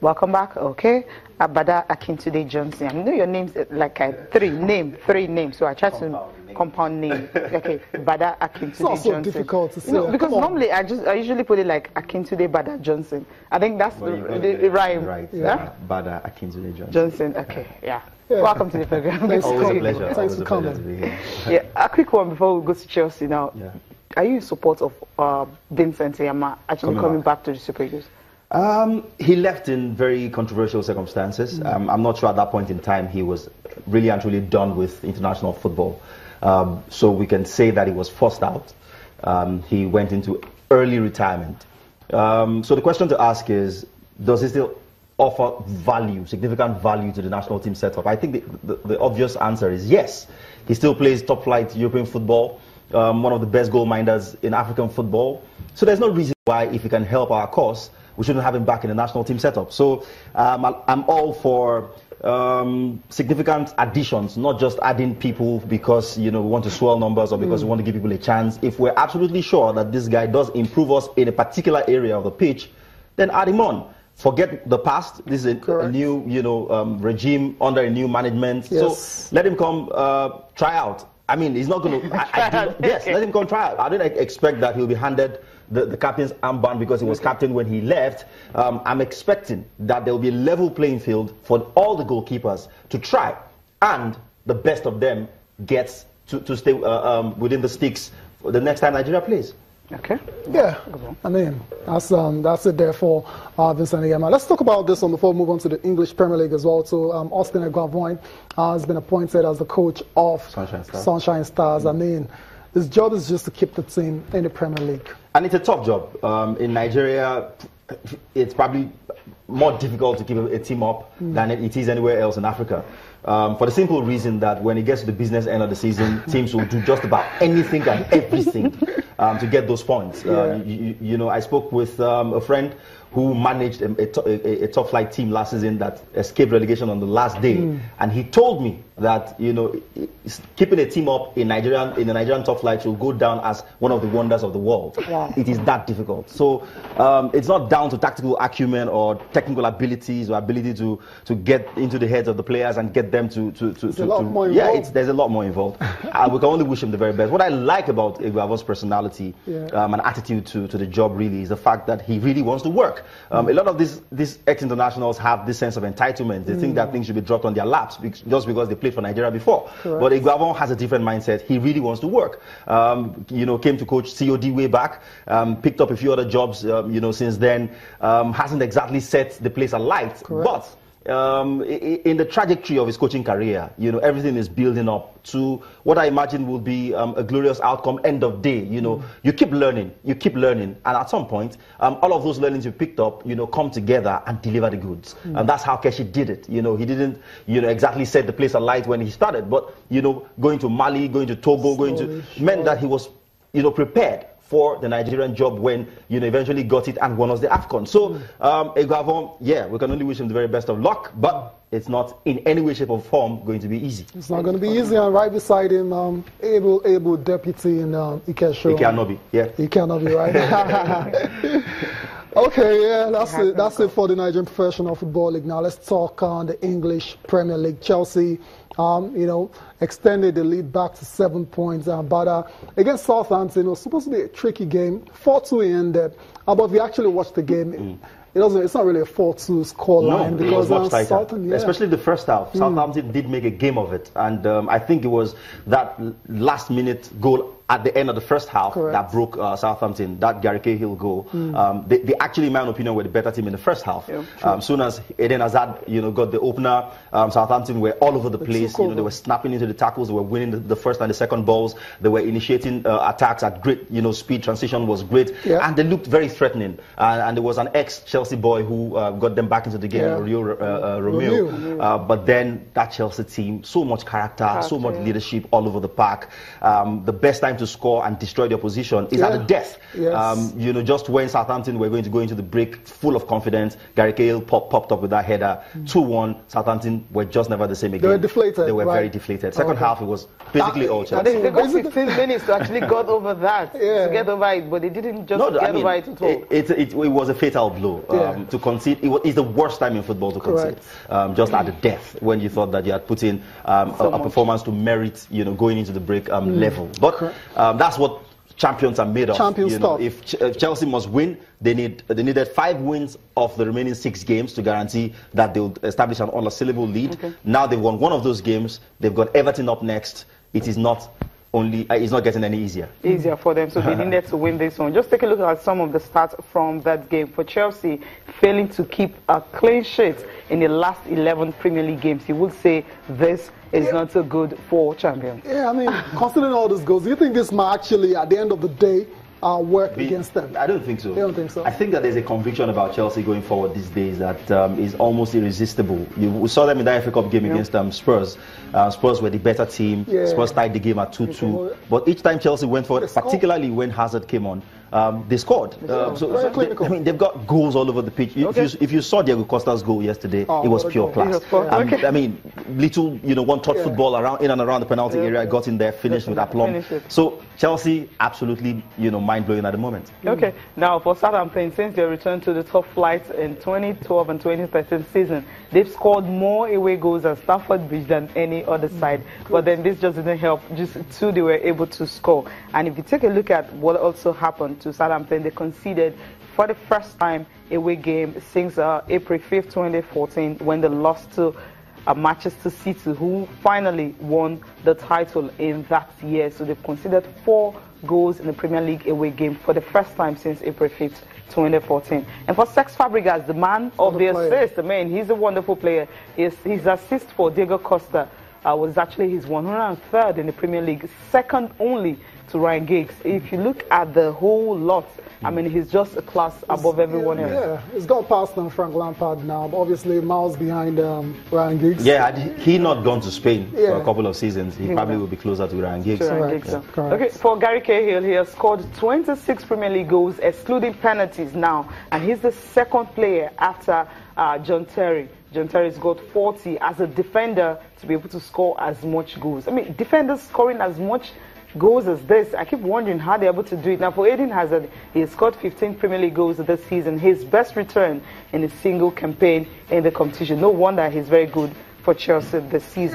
Welcome back. Okay. Abada Akintunde-Johnson. I know your name's like three names. So I try to compound name. Okay. Bada Akintunde-Johnson. It's not so difficult to say. No, because normally I usually put it like Akintunde Bada Johnson. I think that's the rhyme. Right. Yeah. Bada Akintunde-Johnson. Johnson. Okay. Yeah. Welcome to the program. Thanks Always for a pleasure. Thanks for coming. To be here. Yeah. A quick one before we go to Chelsea now. Yeah. Are you in support of Vincent Yama actually coming back to the Super Eagles? He left in very controversial circumstances. I'm not sure at that point in time he was really and truly done with international football. So we can say that he was forced out. He went into early retirement. So the question to ask is, does he still offer value, significant value to the national team setup? I think the obvious answer is yes. He still plays top flight European football, one of the best goal minders in African football. So there's no reason why, if he can help our cause, we shouldn't have him back in the national team setup. So I'm all for significant additions, not just adding people because we want to swell numbers or because we want to give people a chance. If we're absolutely sure that this guy does improve us in a particular area of the pitch, then add him on. Forget the past. This is a new regime under a new management. Yes. So let him come try out. I mean, he's not going to. Yes, let him come try out. I don't expect that he'll be handed the captain's armband because he was captain when he left. I'm expecting that there will be a level playing field for all the goalkeepers to try, and the best of them gets to stay within the sticks for the next time Nigeria plays. Okay. Yeah, I mean, that's it there for Vincent Yama. Let's talk about this one before we move on to the English Premier League as well. So Austin Eguavoin has been appointed as the coach of Sunshine Stars. I mean, his job is just to keep the team in the Premier League. And it's a tough job. In Nigeria, it's probably more difficult to keep a team up than it is anywhere else in Africa. For the simple reason that when it gets to the business end of the season, teams will do just about anything and everything to get those points. I spoke with a friend who managed a top flight team last season that escaped relegation on the last day, and he told me that keeping a team up in the Nigerian top flight will go down as one of the wonders of the world. Yeah. It is that difficult. So it's not down to tactical acumen or technical abilities or ability to get into the heads of the players and get them to there's a lot more involved. We can only wish him the very best. What I like about Eguavo's personality and attitude to the job really is the fact that he really wants to work. A lot of these ex-internationals have this sense of entitlement. They think that things should be dropped on their laps just because they played for Nigeria before. Correct. But Eguavoin has a different mindset. He really wants to work. Came to coach COD way back, picked up a few other jobs, since then. Hasn't exactly set the place alight. Correct. But in the trajectory of his coaching career, everything is building up to what I imagine will be a glorious outcome end of day. You keep learning, and at some point, all of those learnings you picked up, come together and deliver the goods. And that's how Keshi did it. He didn't, exactly set the place alight when he started, but, going to Mali, going to Togo, meant that he was, prepared for the Nigerian job when eventually got it and won us the AFCON. So Eguavoin, we can only wish him the very best of luck, but it's not in any way, shape or form going to be easy. It's not going to be easy, and right beside him, able deputy in Ikesho. Ike-Anobi, Ike-Anobi, right? Okay, that's it for the Nigerian Professional Football League. Now let's talk on the English Premier League. Chelsea, extended the lead back to 7 points. But against Southampton, it was supposed to be a tricky game. 4-2 ended. But if you actually watched the game, it's not really a 4-2 scoreline because Southampton, especially the first half. Southampton did make a game of it, and I think it was that last-minute goal at the end of the first half that broke Southampton, that Gary Cahill goal. They actually, in my opinion, were the better team in the first half. Yeah, soon as Eden Hazard, got the opener, Southampton were all over the place. They were snapping into the tackles, they were winning the first and the second balls, they were initiating attacks at great, speed. Transition was great, and they looked very threatening. And there was an ex-Chelsea boy who got them back into the game, Romeo. But then that Chelsea team, so much character, so much leadership all over the park. The best time to score and destroy the opposition is at the death. Yes. You know, just when Southampton were going to go into the break full of confidence, Gary Cahill popped up with that header, 2-1. Southampton were just never the same again. They were deflated. They were very deflated. Second half, it was basically all Chelsea. They got 15 minutes to actually got over that, to get over it, but they didn't just get over it at all. It was a fatal blow to concede. It's the worst time in football to concede, just at the death when you thought that you had put in a performance to merit, you know, going into the break level. But that's what champions are made of. Champions stuff. If Chelsea must win, they needed 5 wins of the remaining 6 games to guarantee that they will establish an unassailable lead. Now they've won one of those games. They've got Everton up next. It is not it's not getting any easier. Easier for them, so they needed to win this one. Just take a look at some of the stats from that game. For Chelsea, failing to keep a clean sheet in the last 11 Premier League games, you would say this is not so good for champions. Yeah, I mean, considering all this goes, do you think this might actually, at the end of the day, work against them? I don't think so. You don't think so? I think that there's a conviction about Chelsea going forward these days that is almost irresistible. We saw them in the FA Cup game against Spurs. Spurs were the better team. Spurs tied the game at 2-2. But each time Chelsea went forward, particularly when Hazard came on, they scored. I mean, they've got goals all over the pitch. If you saw Diego Costa's goal yesterday, it was pure class. I mean, little, one-touch football in and around the penalty area, got in there, finished with aplomb. So Chelsea, absolutely, mind-blowing at the moment. Okay, now for Southampton, since they returned to the top flight in 2012 and 2013 season, they've scored more away goals at Stamford Bridge than any other side. But then this just didn't help. Just 2 they were able to score. And if you take a look at what also happened to Southampton, they conceded for the first time away game since April 5th, 2014, when they lost to Manchester City, who finally won the title in that year. So they've conceded 4 goals in the Premier League away game for the first time since April 5th, 2014. And for Cesc Fabregas, the man of the assist, he's a wonderful player. His assist for Diego Costa was actually his 103rd in the Premier League, second only to Ryan Giggs. If you look at the whole lot, I mean, he's just a class above everyone else. Yeah, he's got past Frank Lampard now, but obviously miles behind Ryan Giggs. Yeah, had he not gone to Spain for a couple of seasons, he probably would be closer to Ryan Giggs. Okay, for Gary Cahill, he has scored 26 Premier League goals, excluding penalties now, and he's the second player after John Terry. John Terry's got 40 as a defender to be able to score as much goals. I mean, defenders scoring as much goals as this, I keep wondering how they're able to do it. Now for Eden Hazard, he has scored 15 Premier League goals this season, his best return in a single campaign in the competition. No wonder he's very good for Chelsea this season.